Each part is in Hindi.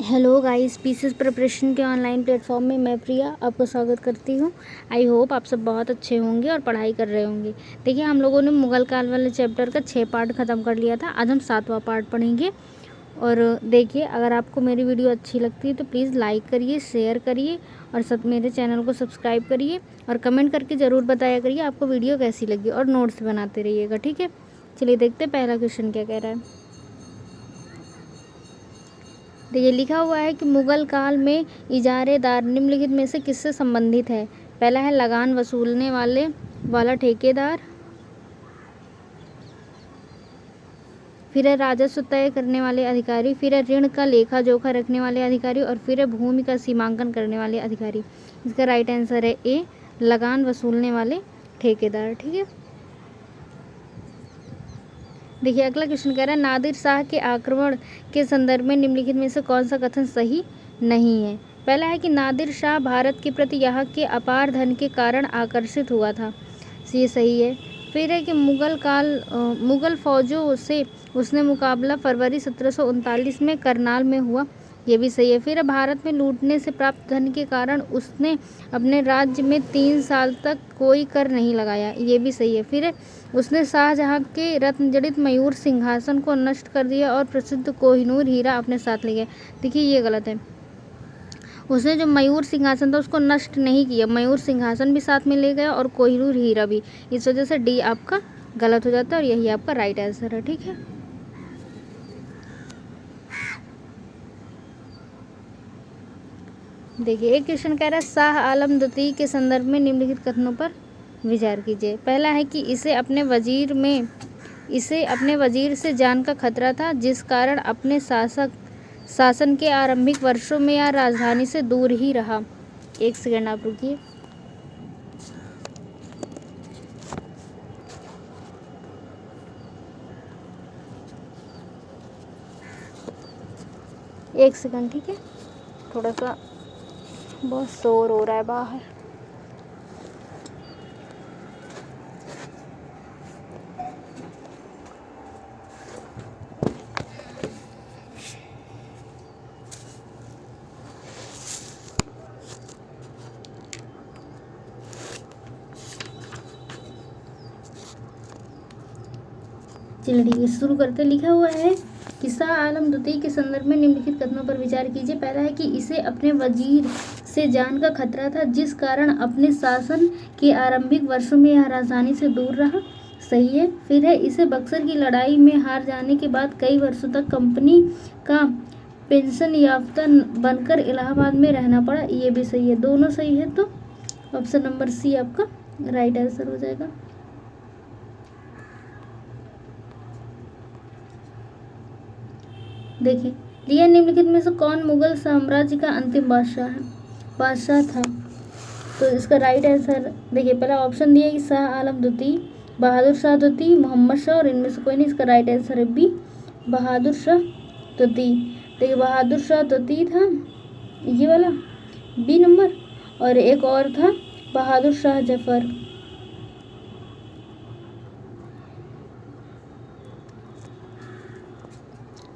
हेलो गाइस, पीसीएस प्रिपरेशन के ऑनलाइन प्लेटफॉर्म में मैं प्रिया आपको स्वागत करती हूँ। आई होप आप सब बहुत अच्छे होंगे और पढ़ाई कर रहे होंगे। देखिए, हम लोगों ने मुगल काल वाले चैप्टर का 6 पार्ट ख़त्म कर लिया था। आज हम 7वां पार्ट पढ़ेंगे। और देखिए, अगर आपको मेरी वीडियो अच्छी लगती है तो प्लीज़ लाइक करिए, शेयर करिए और सब मेरे चैनल को सब्सक्राइब करिए और कमेंट करके ज़रूर बताया करिए आपको वीडियो कैसी लगी और नोट्स बनाते रहिएगा, ठीक है। चलिए देखते हैं पहला क्वेश्चन क्या कह रहा है। देखिए, लिखा हुआ है कि मुगल काल में इजारेदार निम्नलिखित में से किससे संबंधित है। पहला है लगान वसूलने वाला ठेकेदार, फिर है राजस्व तय करने वाले अधिकारी, फिर है ऋण का लेखा जोखा रखने वाले अधिकारी और फिर है भूमि का सीमांकन करने वाले अधिकारी। इसका राइट आंसर है ए, लगान वसूलने वाले ठेकेदार, ठीक है। देखिए, अगला क्वेश्चन कह रहा है नादिर शाह के आक्रमण के संदर्भ में निम्नलिखित में से कौन सा कथन सही नहीं है। पहला है कि नादिर शाह भारत के प्रति यहाँ के अपार धन के कारण आकर्षित हुआ था, ये सही है। फिर है कि मुगल फौजों से उसने मुकाबला फरवरी 1739 में करनाल में हुआ, ये भी सही है। फिर भारत में लूटने से प्राप्त धन के कारण उसने अपने राज्य में 3 साल तक कोई कर नहीं लगाया, ये भी सही है। फिर उसने शाहजहां के रत्न जड़ित मयूर सिंहासन को नष्ट कर दिया और प्रसिद्ध कोहिनूर हीरा अपने साथ ले गया। देखिए, ये गलत है। उसने जो मयूर सिंहासन था उसको नष्ट नहीं किया, मयूर सिंहासन भी साथ में ले गया और कोहिनूर हीरा भी। इस वजह से डी आपका गलत हो जाता है और यही आपका राइट आंसर है, ठीक है। देखिए, एक क्वेश्चन कह रहा है शाह आलम द्वितीय के संदर्भ में निम्नलिखित कथनों पर विचार कीजिए। पहला है कि इसे अपने वजीर से जान का खतरा था, जिस कारण अपने शासन के आरंभिक वर्षों में यह राजधानी से दूर ही रहा। एक सेकंड आप रुकिए। एक सेकंड, ठीक है। थोड़ा सा बहुत शोर हो रहा है बाहर। चलिए ठीक है, शुरू करते। लिखा हुआ है कि शाह आलम द्वितीय के संदर्भ में निम्नलिखित कथनों पर विचार कीजिए। पहला है कि इसे अपने वजीर से जान का खतरा था, जिस कारण अपने शासन के आरंभिक वर्षों में यह राजधानी से दूर रहा, सही है। फिर है इसे बक्सर की लड़ाई में हार जाने के बाद कई वर्षों तक कंपनी का पेंशन याफ्ता बनकर इलाहाबाद में रहना पड़ा, ये भी सही है। दोनों सही है तो ऑप्शन नंबर सी आपका राइट आंसर हो जाएगा। देखिए, लिया निम्नलिखित में से कौन मुगल साम्राज्य का अंतिम बादशाह था। तो इसका राइट आंसर देखिए, पहला ऑप्शन दिया कि शाह आलम द्वितीय, बहादुर शाह द्वितीय, मोहम्मद शाह और इनमें से कोई नहीं। इसका राइट आंसर है बी, बहादुर शाह द्वितीय। देखिए, बहादुर शाह द्वितीय था ये वाला बी नंबर, और एक और था बहादुर शाह जफर।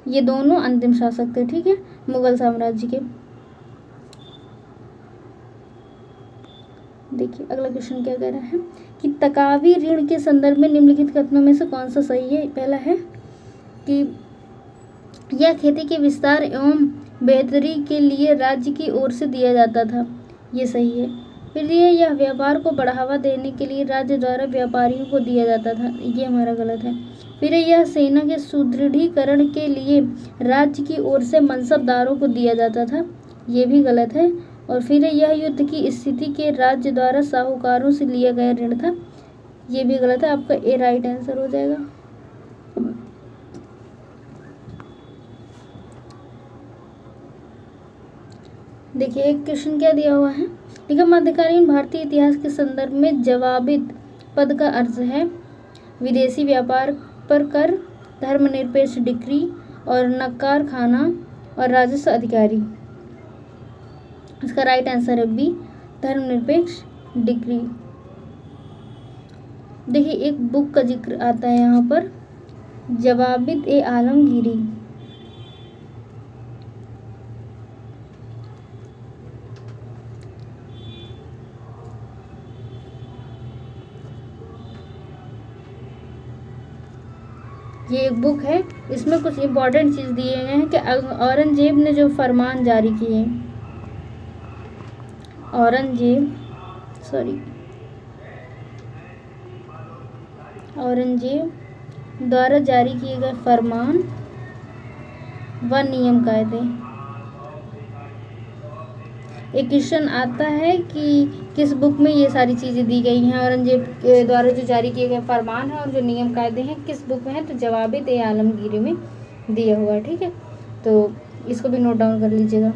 ये दोनों अंतिम शासक थे, ठीक है, मुगल साम्राज्य के। देखिए, अगला क्वेश्चन क्या कह रहा है कि तकावी ऋण के संदर्भ में निम्नलिखित कथनों में से कौन सा सही है। पहला है कि यह खेती के विस्तार एवं बेहतरी के लिए राज्य की ओर से दिया जाता था, ये सही है। फिर यह व्यापार को बढ़ावा देने के लिए राज्य द्वारा व्यापारियों को दिया जाता था, ये हमारा गलत है। फिर यह सेना के सुदृढ़ीकरण के लिए राज्य की ओर से मनसबदारों को दिया जाता था, ये भी गलत है। और फिर यह युद्ध की स्थिति के राज्य द्वारा साहूकारों से लिया गया ऋण था, ये भी गलत है। आपका ए राइट आंसर हो जाएगा। देखिए, एक क्वेश्चन क्या दिया हुआ है, लिखा मध्यकालीन भारतीय इतिहास के संदर्भ में जवाबित पद का अर्थ है विदेशी व्यापार पर कर, धर्मनिरपेक्ष डिक्री और नक्कार खाना और राजस्व अधिकारी। इसका राइट आंसर है बी, धर्मनिरपेक्ष डिक्री। देखिए, एक बुक का जिक्र आता है यहाँ पर, जवाबित ए आलमगीरी। ये एक बुक है, इसमें कुछ इम्पोर्टेंट चीज़ दिए गए हैं कि औरंगजेब ने जो फरमान जारी किए, औरंगजेब द्वारा जारी किए गए फरमान व नियम कायदे। एक क्वेश्चन आता है कि किस बुक में ये सारी चीज़ें दी गई हैं, औरंगजेब के द्वारा जो जारी किए गए फरमान है और जो नियम कायदे हैं किस बुक में है, तो जवाब ए आलमगीरी में दिया हुआ है। ठीक है, तो इसको भी नोट डाउन कर लीजिएगा।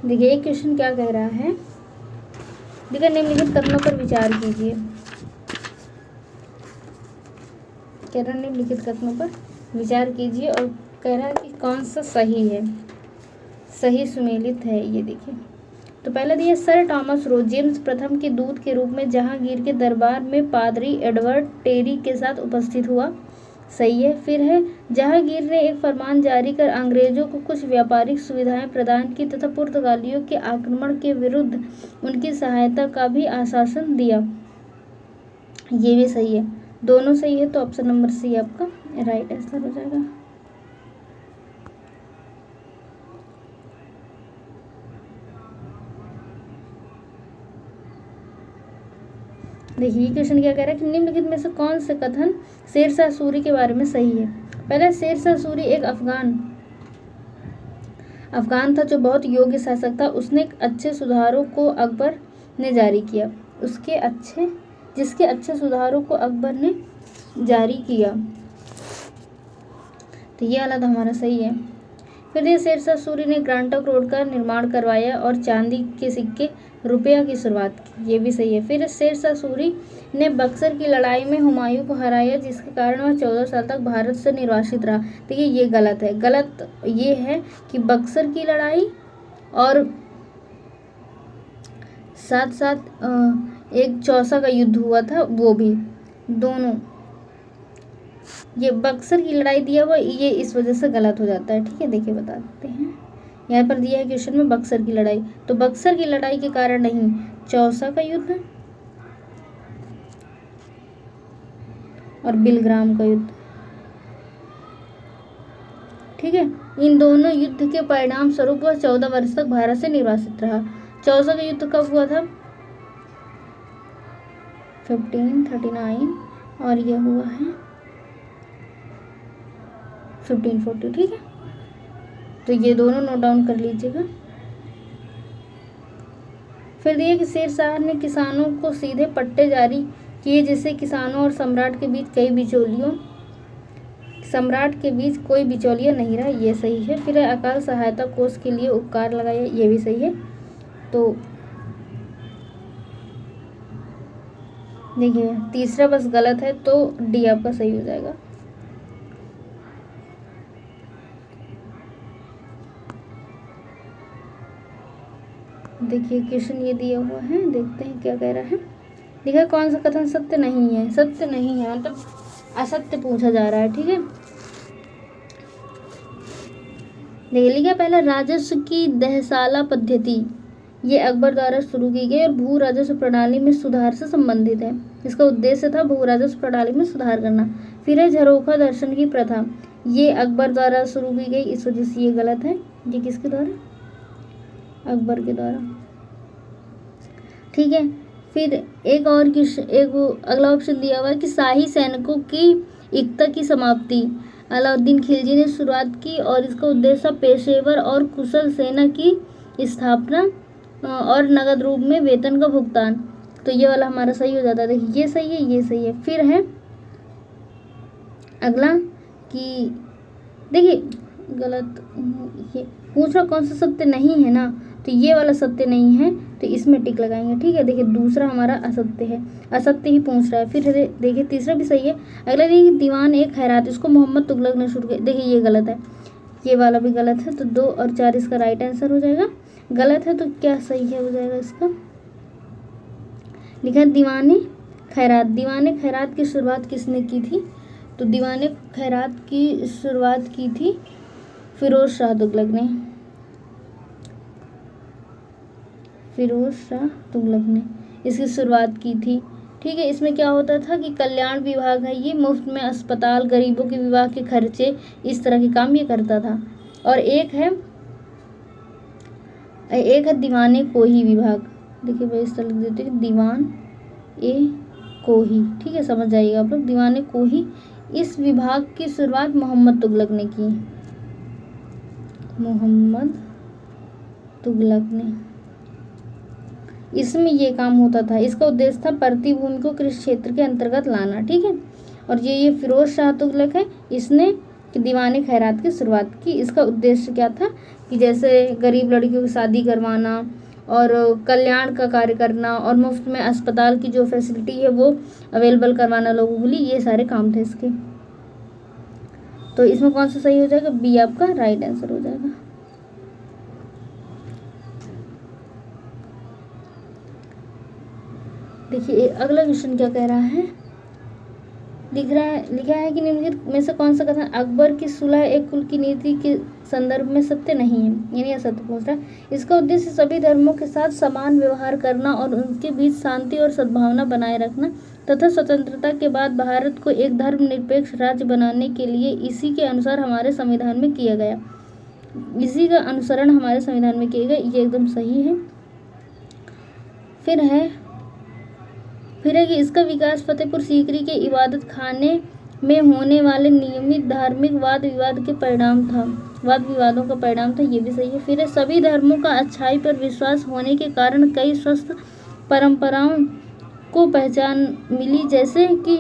देखिए एक क्वेश्चन क्या कह रहा है, देखिए निम्नलिखित कथनों पर विचार कीजिए। कह रहा है निम्नलिखित कथनों पर विचार कीजिए और कह रहा है कि कौन सा सही है, सही सुमेलित है। ये देखिए, तो पहला दिया, सर थॉमस रो जेम्स प्रथम के दूत के रूप में जहांगीर के दरबार में पादरी एडवर्ड टेरी के साथ उपस्थित हुआ। सही है। फिर है, जहांगीर ने एक फरमान जारी कर अंग्रेजों को कुछ व्यापारिक सुविधाएं प्रदान की तथा पुर्तगालियों के आक्रमण के विरुद्ध उनकी सहायता का भी आश्वासन दिया। ये भी सही है, दोनों सही है, तो ऑप्शन नंबर सी आपका राइट आंसर हो जाएगा। देखिए ये क्वेश्चन क्या कह रहा है कि निम्नलिखित में से कौन से कथन शेरशाह सूरी के बारे में सही है। पहला, शेरशाह सूरी एक अफगान था जो बहुत योग्य शासक था। उसने अच्छे सुधारों को अकबर ने जारी किया, जिसके अच्छे सुधारों को अकबर ने जारी किया, तो ये वाला तो हमारा सही है। फिर ये शेरशाह सूरी ने ग्रांटक रोड का निर्माण करवाया और चांदी के सिक्के रुपया की शुरुआत की, ये भी सही है। फिर शेरशाह सूरी ने बक्सर की लड़ाई में हुमायूं को हराया, जिसके कारण वह 14 साल तक भारत से निर्वासित रहा। देखिए ये गलत है, गलत ये है कि बक्सर की लड़ाई और साथ साथ एक चौसा का युद्ध हुआ था, वो भी दोनों, ये बक्सर की लड़ाई दिया हुआ, ये इस वजह से गलत हो जाता है। ठीक है, देखिए बता देते हैं, यहाँ पर दिया है क्वेश्चन में बक्सर की लड़ाई, तो बक्सर की लड़ाई के कारण नहीं, चौसा का युद्ध और बिलग्राम का युद्ध। ठीक है, इन दोनों युद्ध के परिणाम स्वरूप वह 14 वर्ष तक भारत से निर्वासित रहा। चौसा का युद्ध कब हुआ था, 1539 और यह हुआ है 1540। ठीक है, तो ये दोनों नोट डाउन कर लीजिएगा। फिर दिए कि शेरशाह ने किसानों को सीधे पट्टे जारी किए, जिससे किसानों और सम्राट के बीच कोई बिचौलिया नहीं रहा, ये सही है। फिर अकाल सहायता कोष के लिए उपकार लगाया, ये भी सही है। तो देखिए तीसरा बस गलत है, तो डी आपका सही हो जाएगा। देखिए क्वेश्चन ये दिया हुआ है, देखते हैं क्या कह रहा है। देखिए कौन सा कथन सत्य नहीं है, सत्य नहीं है मतलब असत्य पूछा जा रहा है। ठीक है, देखिए लिखा पहला, राजस्व की दहसाला पद्धति ये अकबर द्वारा शुरू की गई और भू राजस्व प्रणाली में सुधार से संबंधित है। इसका उद्देश्य था भू राजस्व प्रणाली में सुधार करना। फिर है झरोखा दर्शन की प्रथा, ये अकबर द्वारा शुरू की गई, इस वजह से ये गलत है। ये किसके द्वारा, अकबर के द्वारा। ठीक है, फिर एक अगला ऑप्शन दिया हुआ है कि शाही सैनिकों की एकता की समाप्ति अलाउद्दीन खिलजी ने शुरुआत की और इसका उद्देश्य पेशेवर और कुशल सेना की स्थापना और नगद रूप में वेतन का भुगतान, तो ये वाला हमारा सही हो जाता है। देखिए ये सही है, ये सही है। फिर है अगला कि देखिए गलत, ये पूछ रहा कौन सा सत्य नहीं है ना, तो ये वाला सत्य नहीं है, तो इसमें टिक लगाएंगे। ठीक है, देखिए दूसरा हमारा असत्य है, असत्य ही पूछ रहा है। फिर देखिए तीसरा भी सही है। अगला देखिए दीवान एक खैरात, इसको मोहम्मद तुगलक ने शुरू किया, देखिए ये गलत है, ये वाला भी गलत है, तो 2 और 4 इसका राइट आंसर हो जाएगा। गलत है तो क्या सही है हो जाएगा इसका, लिखा है दीवाने खैरात। दीवाने खैरात की शुरुआत किसने की थी, तो दीवाने खैरात की शुरुआत की थी फिरोज शाह तुगलक ने, फिरोज शाह तुगलक ने इसकी शुरुआत की थी। ठीक है। इसमें क्या होता था कि कल्याण विभाग है, ये मुफ्त में अस्पताल, गरीबों के विवाह के खर्चे, इस तरह के काम ये करता था। और एक है दीवाने कोही विभाग। देखिए भाई इस तरह लिख देते हैं, दीवान ए कोही। ठीक है, समझ जाइएगा आप लोग, दीवाने कोही। इस विभाग की शुरुआत मोहम्मद तुगलक ने की। मोहम्मद तुगलक ने, इसमें ये काम होता था। इसका उद्देश्य था प्रतिभूमि को कृषि क्षेत्र के अंतर्गत लाना। ठीक है। और ये फिरोज शाह तुगलक है, इसने दीवाने खैरात की शुरुआत की। इसका उद्देश्य क्या था कि जैसे गरीब लड़कियों की शादी करवाना और कल्याण का कार्य करना और मुफ्त में अस्पताल की जो फैसिलिटी है वो अवेलेबल करवाना लोगों के लिए, ये सारे काम थे इसके। तो इसमें कौन सा सही हो जाएगा? बी आपका राइट आंसर हो जाएगा। देखिए अगला क्वेश्चन क्या कह रहा है, लिखा है कि निम्नलिखित में से कौन सा कथन अकबर की सुलह एक कुल की नीति के संदर्भ में सत्य नहीं है, यानी असत्य पूछ रहा है। इसका उद्देश्य सभी धर्मों के साथ समान व्यवहार करना और उनके बीच शांति और सद्भावना बनाए रखना तथा स्वतंत्रता के बाद भारत को एक धर्मनिरपेक्ष राज्य बनाने के लिए इसी के अनुसार हमारे संविधान में किया गया, इसी का अनुसरण हमारे संविधान में किया गया, ये एकदम सही है। फिर है कि इसका विकास फतेहपुर सीकरी के इबादत खाने में होने वाले नियमित धार्मिक वाद विवादों का परिणाम था, ये भी सही है। फिर है सभी धर्मों का अच्छाई पर विश्वास होने के कारण कई स्वस्थ परंपराओं को पहचान मिली, जैसे कि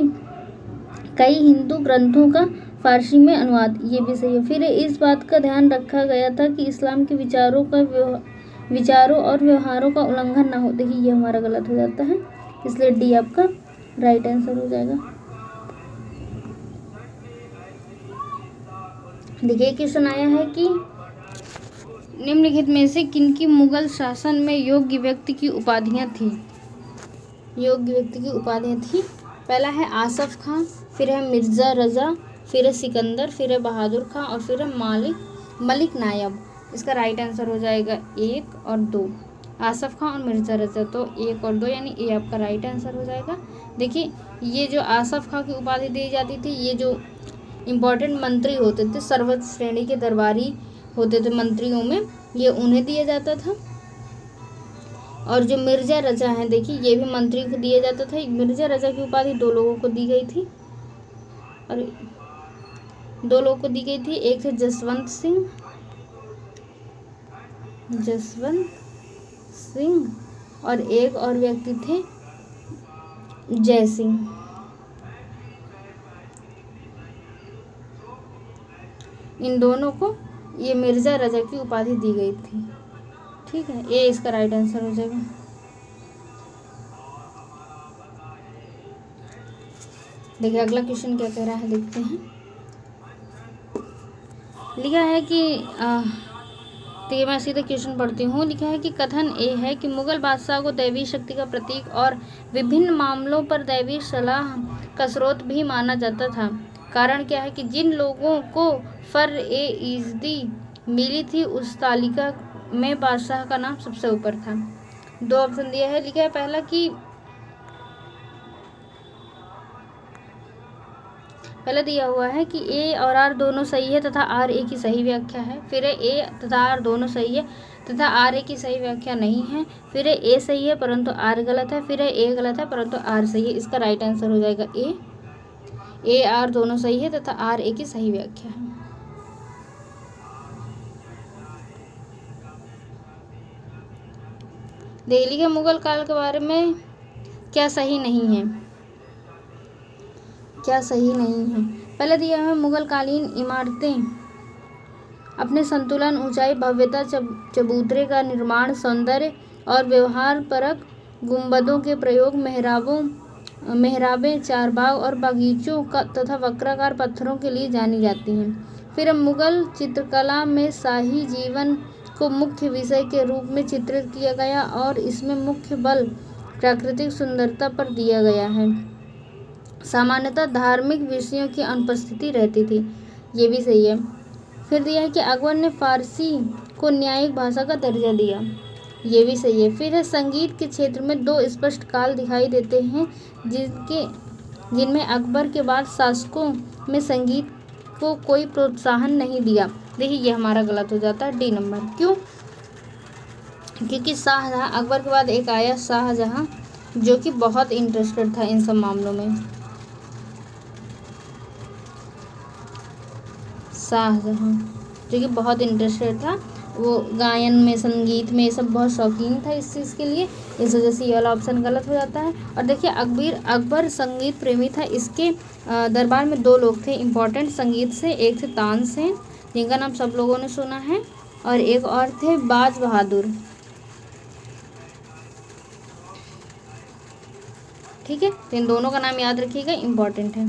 कई हिंदू ग्रंथों का फारसी में अनुवाद, ये भी सही है। फिर इस बात का ध्यान रखा गया था कि इस्लाम के विचारों और व्यवहारों का उल्लंघन न हो। देखिए ये हमारा गलत हो जाता है, इसलिए डी आपका राइट आंसर हो जाएगा। देखिए क्वेश्चन आया है कि निम्नलिखित में से किनकी मुगल शासन में योग्य व्यक्ति की उपाधियां थी। पहला है आसफ खां, फिर है मिर्ज़ा रज़ा, फिर है सिकंदर, फिर है बहादुर खां और फिर है मलिक नायब। इसका राइट आंसर हो जाएगा 1 और 2, आसफ खां और मिर्ज़ा रज़ा। तो 1 और 2 यानी ए आपका राइट आंसर हो जाएगा। देखिए ये जो आसफ खां की उपाधि दी जाती थी, ये जो इम्पोर्टेंट मंत्री होते थे, सर्वोच्च श्रेणी के दरबारी होते थे मंत्रियों में, ये उन्हें दिया जाता था। और जो मिर्ज़ा रज़ा हैं, देखिए ये भी मंत्री को दिया जाता था। मिर्ज़ा रज़ा की उपाधि 2 लोगों को दी गई थी, और 2 लोगों को दी गई थी। एक थे जसवंत सिंह और एक और व्यक्ति थे जय सिंह। इन दोनों को ये मिर्ज़ा रज़ा की उपाधि दी गई थी। ठीक है, ये इसका राइट आंसर हो जाएगा। देखिए अगला क्वेश्चन क्या कह रहा है, देखते हैं। लिखा है कि देखिए मैं सीधे क्वेश्चन पढ़ती हूँ। लिखा है कि कथन ए है कि मुगल बादशाह को दैवी शक्ति का प्रतीक और विभिन्न मामलों पर दैवी सलाह का स्रोत भी माना जाता था। कारण क्या है कि जिन लोगों को फर-ए-इज़्ज़ती मिली थी उस तालिका में बादशाह का नाम सबसे ऊपर था। 2 ऑप्शन दिया है। लिखा है पहला दिया हुआ है कि ए और आर दोनों सही है तथा आर ए की सही व्याख्या है। फिर ए तथा आर दोनों सही है तथा आर ए की सही व्याख्या नहीं है। फिर ए सही है परंतु आर गलत है। फिर ए गलत है परंतु आर सही है। इसका राइट आंसर हो जाएगा ए आर दोनों सही है तथा आर ए की सही व्याख्या है। दिल्ली के मुगल काल के बारे में क्या सही नहीं है। पहले दिया है मुगल कालीन इमारतें अपने संतुलन, ऊंचाई, भव्यता, चबूतरे का निर्माण, सौंदर्य और व्यवहार परक गुंबदों के प्रयोग, मेहराबें, चारबाग और बागीचों का तथा वक्राकार पत्थरों के लिए जानी जाती हैं। फिर मुगल चित्रकला में शाही जीवन को मुख्य विषय के रूप में चित्रित किया गया और इसमें मुख्य बल प्राकृतिक सुंदरता पर दिया गया है। सामान्यतः धार्मिक विषयों की अनुपस्थिति रहती थी, ये भी सही है। फिर दिया है कि अकबर ने फारसी को न्यायिक भाषा का दर्जा दिया। ये भी सही है। फिर है संगीत के क्षेत्र में दो स्पष्ट काल दिखाई देते हैं जिनमें अकबर के बाद शासकों में संगीत को कोई प्रोत्साहन नहीं दिया। देखिए ये हमारा गलत हो जाता है, डी नंबर। क्यों? क्योंकि शाहजहाँ, अकबर के बाद एक आया शाहजहाँ जो कि बहुत इंटरेस्टेड था इन सब मामलों में। शाहजहाँ जो कि बहुत इंटरेस्टेड था, वो गायन में, संगीत में, ये सब बहुत शौकीन था इस चीज़ के लिए। इस वजह से ये वाला ऑप्शन गलत हो जाता है। और देखिए अकबर संगीत प्रेमी था। इसके दरबार में दो लोग थे इम्पोर्टेंट संगीत से, एक थे तानसेन जिनका नाम सब लोगों ने सुना है, और एक और थे बाज बहादुर। ठीक है, तो इन दोनों का नाम याद रखिएगा, इम्पोर्टेंट है।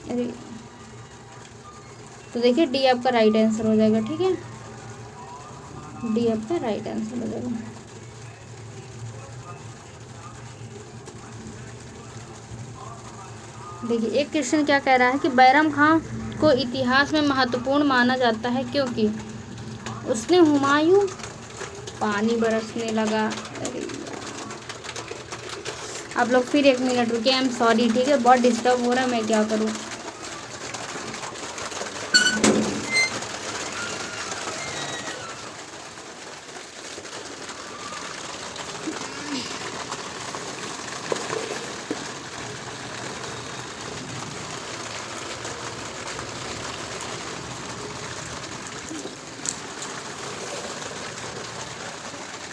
अरे तो देखिए डी आपका राइट आंसर हो जाएगा। ठीक है, डी आपका राइट आंसर हो जाएगा। देखिए एक क्वेश्चन क्या कह रहा है कि बैरम खां को इतिहास में महत्वपूर्ण माना जाता है क्योंकि उसने हुमायूं, पानी बरसने लगा। अरे आप लोग फिर 1 मिनट रुके, आई एम सॉरी। ठीक है, बहुत डिस्टर्ब हो रहा है, मैं क्या करूँ।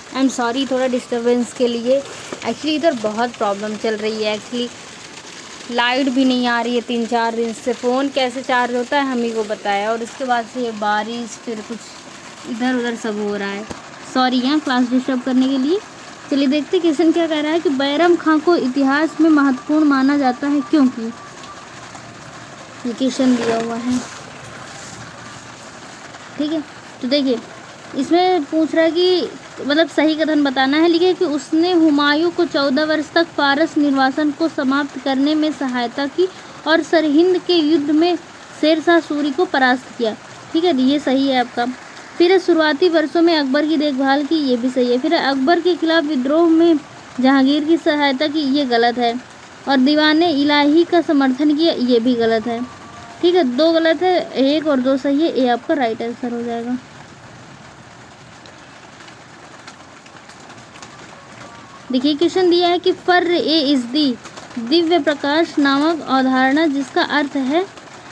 आई एम सॉरी थोड़ा डिस्टर्बेंस के लिए। एक्चुअली इधर बहुत प्रॉब्लम चल रही है। एक्चुअली लाइट भी नहीं आ रही है 3-4 दिन से। फ़ोन कैसे चार्ज होता है हम ही को बताया, और उसके बाद से ये बारिश, फिर कुछ इधर उधर सब हो रहा है। सॉरी यहाँ क्लास डिस्टर्ब करने के लिए। चलिए देखते क्वेश्चन क्या कह रहा है कि बैरम खां को इतिहास में महत्वपूर्ण माना जाता है क्योंकि, ये क्वेश्चन दिया हुआ है। ठीक है, तो देखिए इसमें पूछ रहा है कि मतलब सही कथन बताना है। लिखे कि उसने हुमायूं को 14 वर्ष तक फारस निर्वासन को समाप्त करने में सहायता की और सरहिंद के युद्ध में शेरशाह सूरी को परास्त किया। ठीक है, ये सही है आपका। फिर शुरुआती वर्षों में अकबर की देखभाल की, ये भी सही है। फिर अकबर के खिलाफ विद्रोह में जहांगीर की सहायता की, ये गलत है। और दीवाने इलाही का समर्थन किया, ये भी गलत है। ठीक है, 2 गलत है, 1 और 2 सही है। ये आपका राइट आंसर हो जाएगा। देखिए क्वेश्चन दिया है कि फर्र ए इज़्दी दिव्य प्रकाश नामक अवधारणा जिसका अर्थ है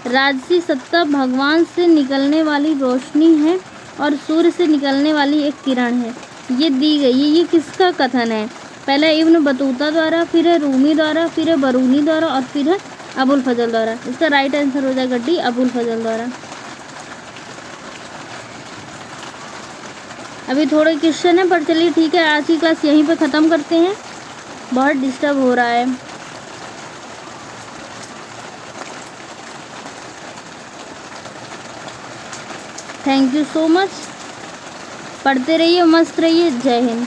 राजसी सत्ता भगवान से निकलने वाली रोशनी है और सूर्य से निकलने वाली एक किरण है, ये दी गई है। ये किसका कथन है? पहला इब्न बतूता द्वारा, फिर है रूमी द्वारा, फिर है बरूनी द्वारा और फिर है अबुल फजल द्वारा। इसका राइट आंसर हो जाएगा डी, अबुल फजल द्वारा। अभी थोड़े क्वेश्चन है पर चलिए ठीक है, आज की क्लास यहीं पे ख़त्म करते हैं, बहुत डिस्टर्ब हो रहा है। थैंक यू सो मच, पढ़ते रहिए, मस्त रहिए। जय हिंद।